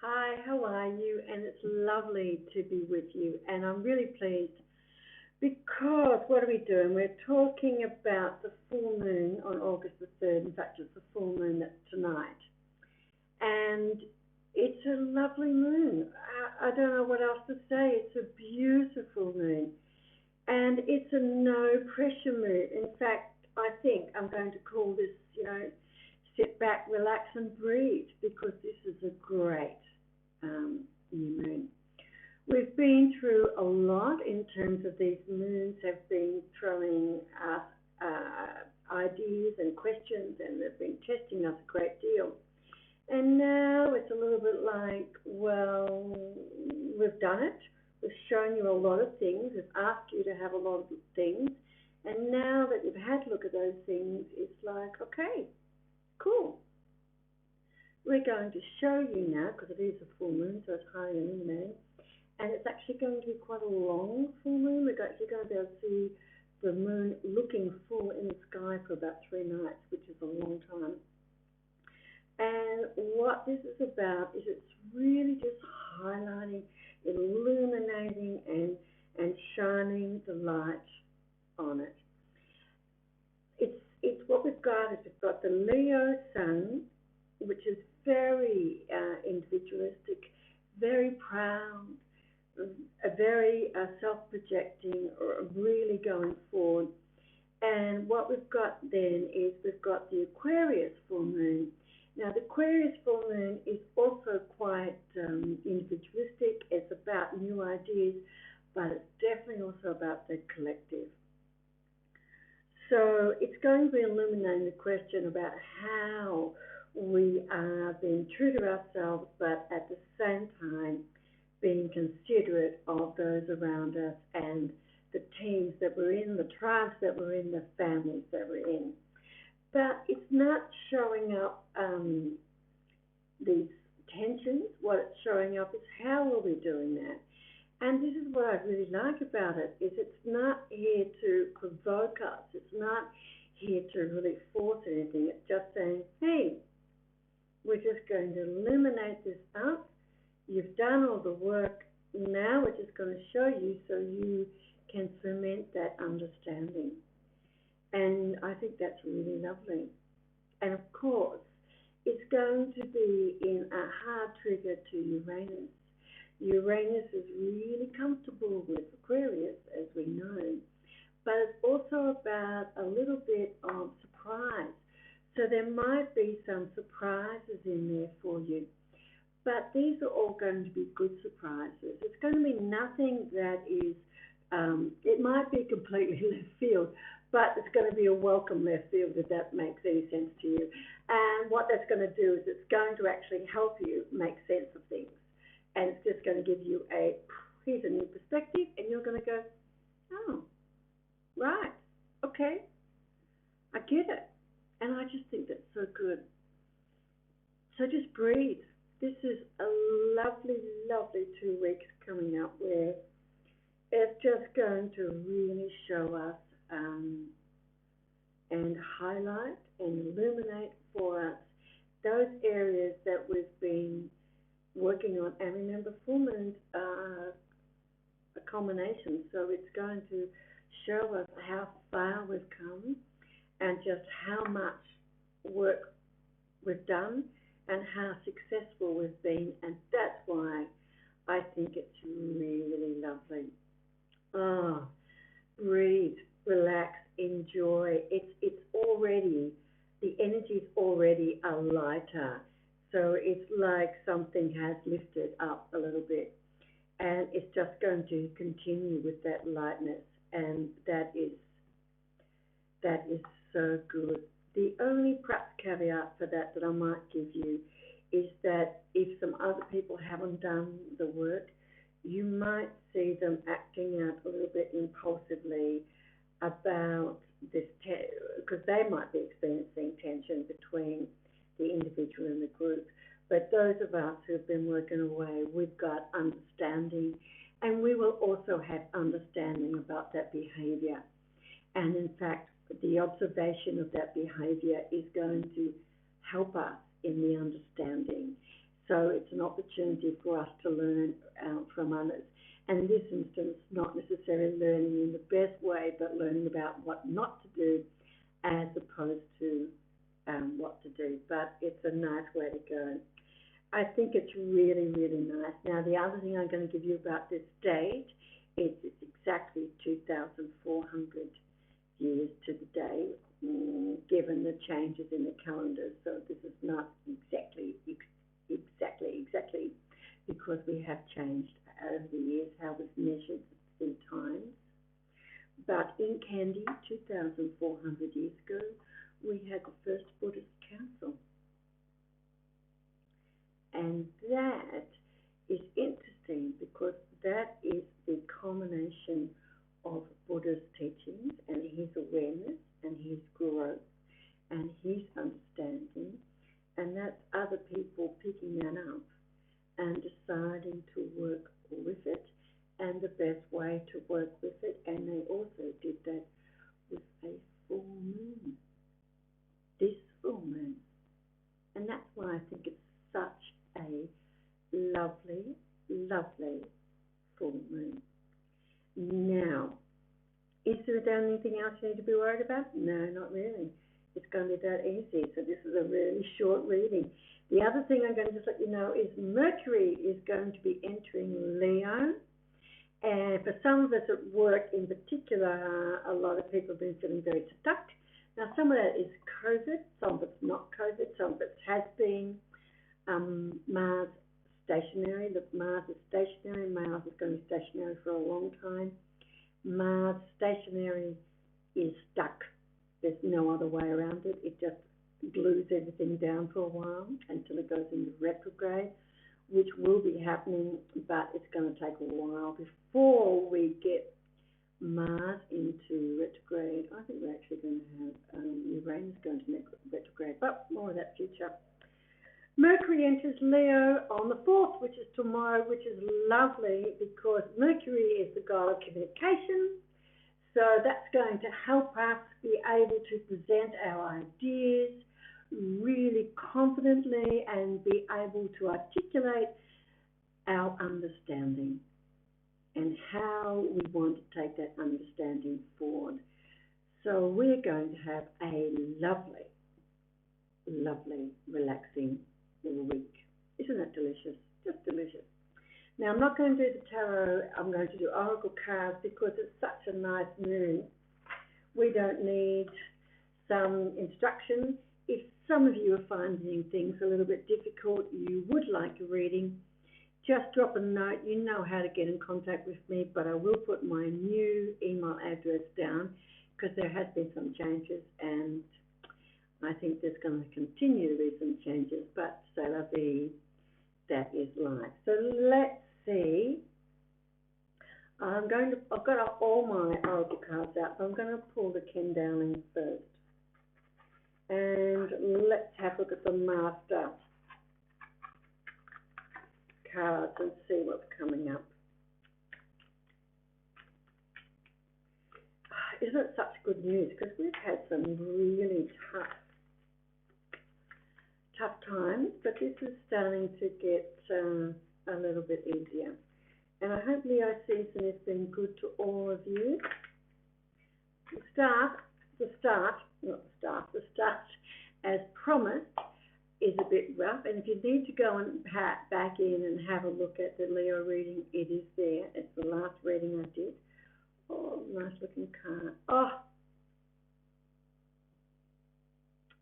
Hi, how are you? And it's lovely to be with you. And I'm really pleased because what are we doing? We're talking about the full moon on August the 3rd. In fact, it's the full moon that's tonight. And it's a lovely moon. I don't know what else to say. It's a beautiful moon. And it's a no pressure moon. In fact, I think I'm going to call this, sit back, relax, and breathe because this is a great new moon. We've been through a lot in terms of these moons have been throwing us ideas and questions, and they've been testing us a great deal. And now it's a little bit like, well, we've done it. We've shown you a lot of things. We've asked you to have a lot of things. And now that you've had a look at those things, it's like, okay, cool. We're going to show you now, because it is a full moon, so it's highly illuminating, and it's actually going to be quite a long full moon. We're actually going to be able to see the moon looking full in the sky for about 3 nights, which is a long time. And what this is about is it's really just highlighting, illuminating, and shining the light on it. It's what we've got is we've got the Leo sun, which is very individualistic, very proud, very self-projecting, really going forward. And what we've got then is we've got the Aquarius full moon. Now, the Aquarius full moon is also quite individualistic. It's about new ideas, but it's definitely also about the collective. So it's going to be illuminating the question about how we are being true to ourselves, but at the same time being considerate of those around us and the teams that we're in, the tribes that we're in, the families that we're in. But it's not showing up these tensions. What it's showing up is how are we doing that? And this is what I really like about it, is it's not here to provoke us. It's not here to really force anything. It's just saying, hey, we're just going to illuminate this up. You've done all the work. Now we're just going to show you so you can cement that understanding. And I think that's really lovely. And of course, it's going to be in a hard trigger to Uranus. Uranus is really comfortable with Aquarius, as we know, but it's also about a little bit of surprise. So there might be some surprises in there for you, but these are all going to be good surprises. It's going to be nothing that is, it might be completely left field, but it's going to be a welcome left field, if that makes any sense to you. And what that's going to do is it's going to actually help you make sense of things. And it's just going to give you here's a new perspective, and you're going to go, oh, right, okay, I get it. And I just think that's so good. So just breathe. This is a lovely, lovely 2 weeks coming up where it's just going to really show us and highlight and illuminate for us those areas that we've been working on. And remember, full moons are a culmination, so it's going to show us how far we've come and just how much work we've done and how successful we've been. And that's why I think it's really lovely. Oh, breathe, relax, enjoy. It's already, the energy is already a lighter. So it's like something has lifted up a little bit, and it's just going to continue with that lightness, and that is so good. The only perhaps caveat for that I might give you is that if some other people haven't done the work, you might see them acting out a little bit impulsively about this, because they might be experiencing tension between the individual and the group. But those of us who have been working away, we've got understanding, and we will also have understanding about that behavior. And in fact, the observation of that behavior is going to help us in the understanding. So it's an opportunity for us to learn from others. And in this instance, not necessarily learning in the best way, but learning about what not to do as opposed to what to do. But it's a nice way to go. I think it's really, really nice. Now, the other thing I'm going to give you about this date is it's exactly 2,400 years to the day, given the changes in the calendar. So this is not exactly, because we have changed over the years how we've measured the times. But in Kandy, 2,400 years ago, we had the first Buddhist council. And that is interesting because that is the culmination of Buddha's teachings and his awareness and his growth and his understanding. And that's other people picking that up and deciding to work with it and the best way to work with it. And they also did that with a full moon, this full moon. And that's why I think it's such a lovely, lovely full moon. Now, is there anything else you need to be worried about? No, not really. It's going to be that easy. So this is a really short reading. The other thing I'm going to just let you know is Mercury is going to be entering Leo. And for some of us at work in particular, a lot of people have been feeling very stuck. Now, some of that is COVID, some of it's not COVID, some of it has been Mars stationary. Look, Mars is stationary. Mars is going to be stationary for a long time. Mars stationary is stuck. There's no other way around it. It just glues everything down for a while until it goes into retrograde, which will be happening, but it's going to take a while before we get Mars into retrograde. I think we're actually going to have Uranus going to retrograde, but more of that future. Mercury enters Leo on the 4th, which is tomorrow, which is lovely because Mercury is the god of communication. So that's going to help us be able to present our ideas really confidently and be able to articulate our understanding and how we want to take that understanding forward. So we're going to have a lovely, lovely, relaxing week. Isn't that delicious? Just delicious. Now, I'm not going to do the tarot. I'm going to do oracle cards because it's such a nice moon. We don't need some instruction. If some of you are finding things a little bit difficult, you would like a reading, just drop a note. You know how to get in contact with me, but I will put my new email address down because there has been some changes and I think there's going to continue to be some changes, but c'est la vie, that is life. So let's see. I've got all my oracle cards out, but I'm going to pull the Ken Dowling first. And let's have a look at the master cards and see what's coming up. Isn't it such good news? Because we've had some really tough times, but this is starting to get a little bit easier. And I hope Leo season has been good to all of you. The start, as promised, is a bit rough. And if you need to go and back in and have a look at the Leo reading, it is there. It's the last reading I did. Oh, nice looking card. Oh,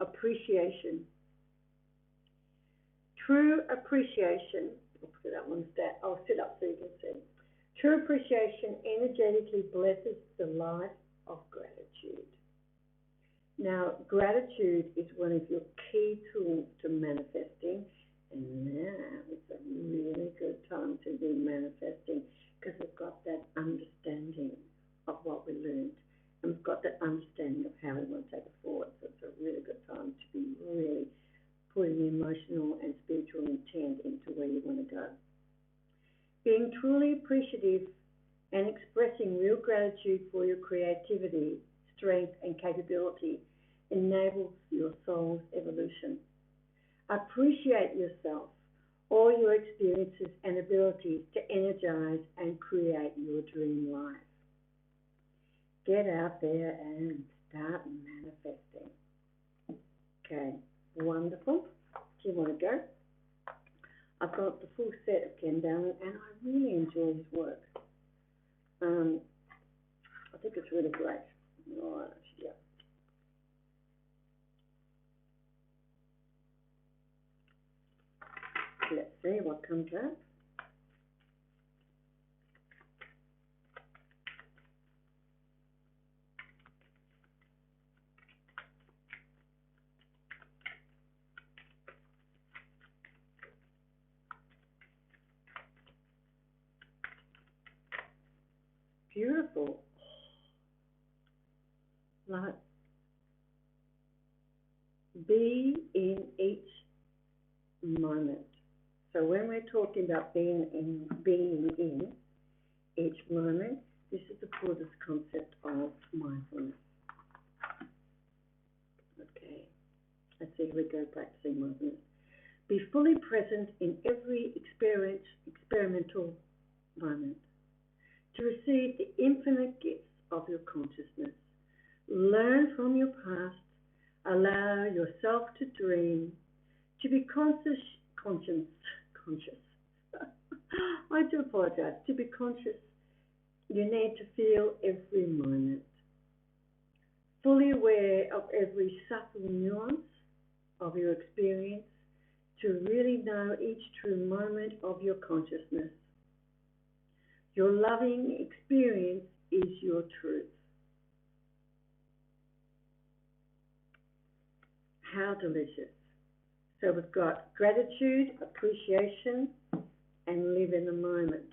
appreciation. True appreciation. I'll put that one stat. I'll sit up so you can see. True appreciation energetically blesses the life of gratitude. Now, gratitude is one of your key tools to manifesting, and now it's a really good time to be manifesting because we've got that understanding of what we learned, and we've got that understanding of how we want to take it forward. So it's a really good time to be really putting the emotional and spiritual intent into where you want to go. Being truly appreciative and expressing real gratitude for your creativity, strength, and capability enables your soul's evolution. Appreciate yourself all your experiences and abilities to energize and create your dream life. Get out there and start manifesting. Okay, wonderful. Do you want to go? I've got the full set of Ken Dallin, and I really enjoy his work. I think it's really great. All right, yeah. Let's see what comes out. Beautiful. Like, be in each moment. So when we're talking about being in each moment, this is the Buddhist concept of mindfulness. Okay, let's see, here we go, practicing mindfulness. Be fully present in every experimental moment to receive the infinite gifts of your consciousness. Learn from your past. Allow yourself to dream, to be conscious. I do apologize. To be conscious, you need to feel every moment, fully aware of every subtle nuance of your experience, to really know each true moment of your consciousness. Your loving experience is your truth. How delicious. So we've got gratitude, appreciation, and live in the moment.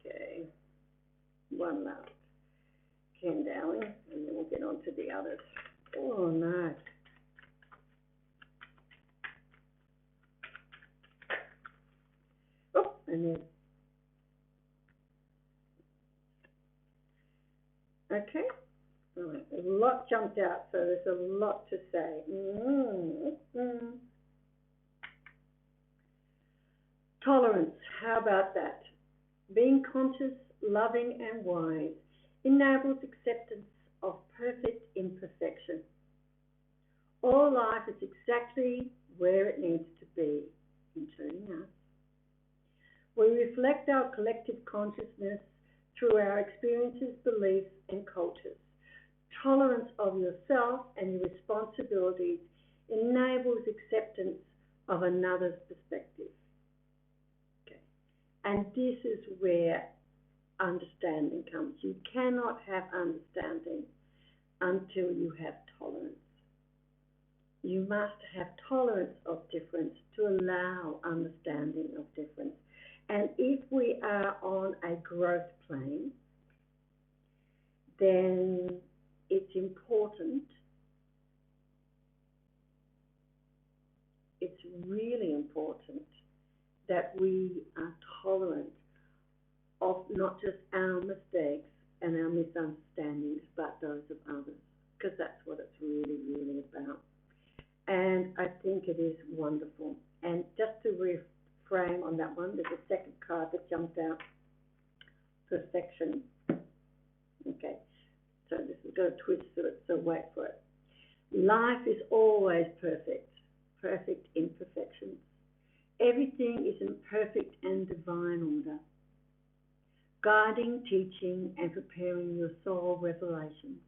Okay, one last Ken Dowling, and then we'll get on to the others. Oh, nice. Oh, and then, okay. All right, a lot jumped out, so there's a lot to say. Tolerance, how about that? Being conscious, loving, and wise enables acceptance of perfect imperfection. All life is exactly where it needs to be, including us. We reflect our collective consciousness through our experiences, beliefs, and cultures. Tolerance of yourself and your responsibilities enables acceptance of another's perspective. Okay. And this is where understanding comes. You cannot have understanding until you have tolerance. You must have tolerance of difference to allow understanding of difference. And if we are on a growth plane, then it's important, it's really important that we are tolerant of not just our mistakes and our misunderstandings, but those of others, because that's what it's really, really about. And I think it is wonderful. And just to reframe on that one, there's a second card that jumped out, perfection. Okay, so this is going to twist through it, so wait for it. Life is always perfect, perfect imperfections. Everything is in perfect and divine order, guiding, teaching, and preparing your soul revelations.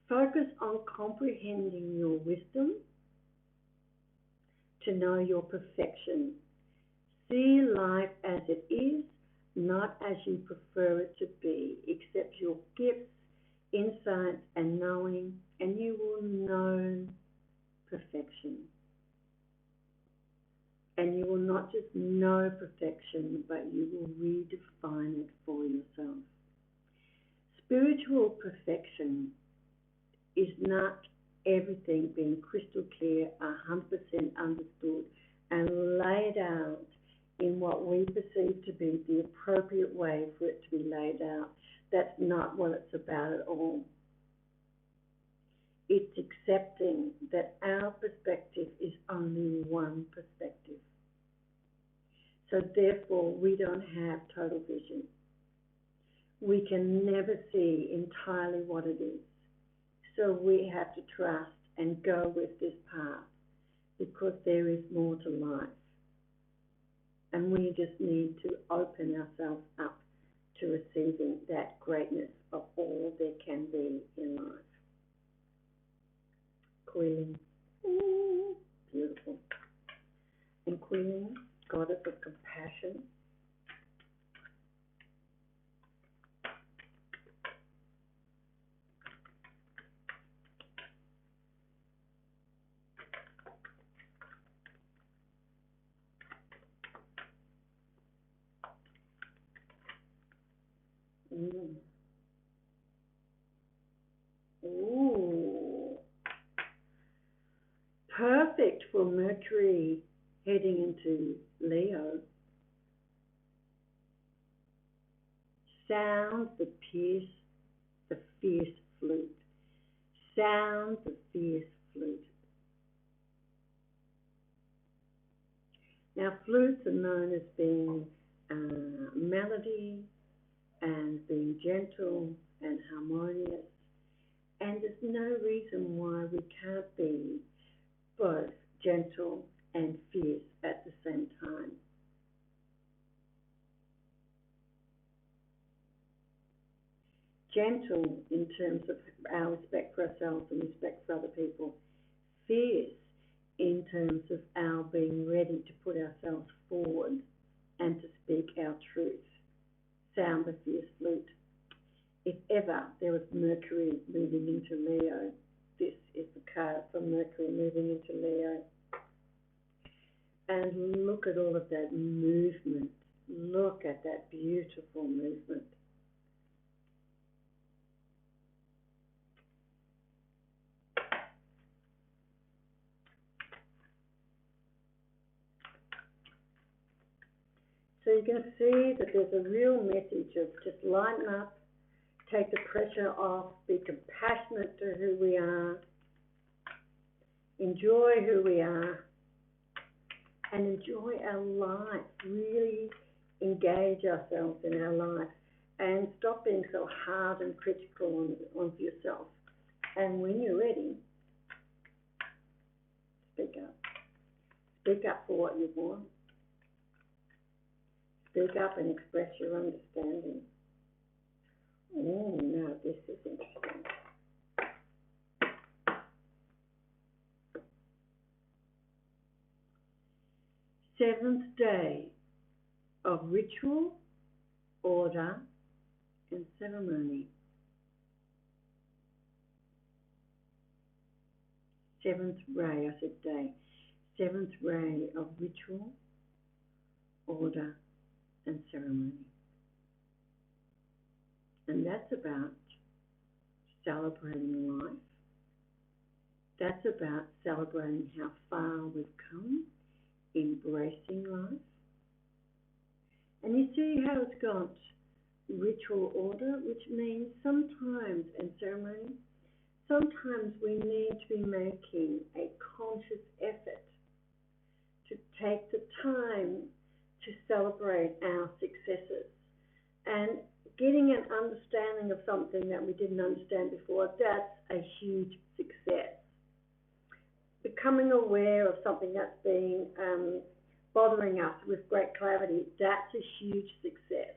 Focus on comprehending your wisdom to know your perfection. See life as it is, not as you prefer it to be. Accept your gifts, insights, and knowing, and you will know perfection. And you will not just know perfection, but you will redefine it for yourself. Spiritual perfection is not everything being crystal clear, 100% understood, and laid out in what we perceive to be the appropriate way for it to be laid out. That's not what it's about at all. It's accepting that our perspective is only one perspective. So therefore, we don't have total vision. We can never see entirely what it is. So we have to trust and go with this path because there is more to life. And we just need to open ourselves up to receiving that greatness of all there can be in life. Queen. Beautiful. And Queen, goddess of compassion. Ooh. Perfect for Mercury heading into Leo. Sounds that pierce the fierce flute. Sounds the fierce flute. Now, flutes are known as being melody and being gentle and harmonious. And there's no reason why we can't be both gentle and fierce at the same time. Gentle in terms of our respect for ourselves and respect for other people. Fierce in terms of our being ready to put ourselves forward and to speak our truth. Sound the fierce flute. If ever there was Mercury moving into Leo, this is the card for Mercury moving into Leo. And look at all of that movement. Look at that beautiful movement. So you can see that there's a real message of just lighten up, take the pressure off, be compassionate to who we are, enjoy who we are, and enjoy our life. Really engage ourselves in our life and stop being so hard and critical on yourself. And when you're ready, speak up. Speak up for what you want. Speak up and express your understanding. Oh, now this is interesting. Seventh day of ritual, order, and ceremony. Seventh ray, I said day. Seventh ray of ritual, order, and ceremony. And that's about celebrating life. That's about celebrating how far we've come, embracing life. And you see how it's got ritual order, which means sometimes, and ceremony, sometimes we need to be making a conscious effort to take the time to celebrate our successes. And getting an understanding of something that we didn't understand before, that's a huge success. Becoming aware of something that's been bothering us with great clarity, that's a huge success.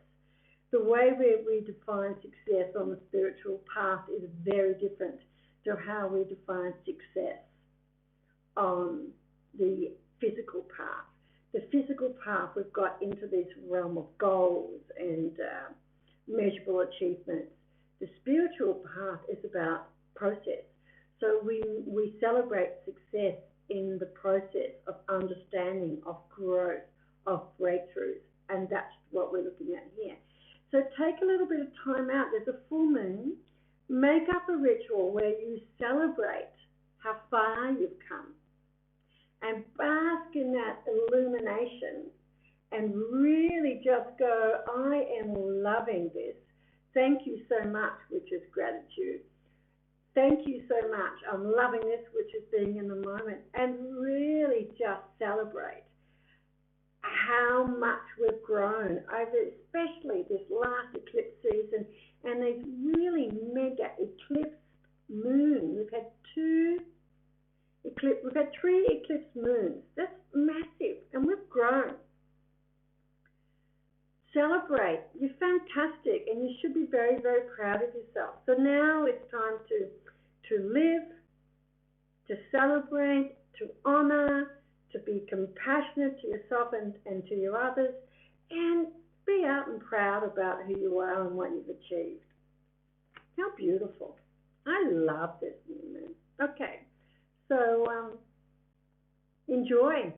The way we define success on the spiritual path is very different to how we define success on the physical path. The physical path, we've got into this realm of goals and measurable achievements. The spiritual path is about process. So we celebrate success in the process of understanding, of growth, of breakthroughs, and that's what we're looking at here. So take a little bit of time out. There's a full moon. Make up a ritual where you celebrate how far you've come and bask in that illumination and really just go, I am loving this. Thank you so much, which is gratitude. Thank you so much. I'm loving this, which is being in the moment, and really just celebrate how much we've grown over, especially this last eclipse season, and these really mega eclipse moons. We've had three eclipse moons. That's massive, and we've grown. Celebrate. You're fantastic, and you should be very, very proud of yourself. So now it's time to live, to celebrate, to honor, to be compassionate to yourself and to your others, and be out and proud about who you are and what you've achieved. How beautiful. I love this new moon. Okay, so enjoy.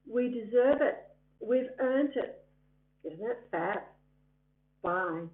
We deserve it. We've earned it. Isn't it fab? Bye.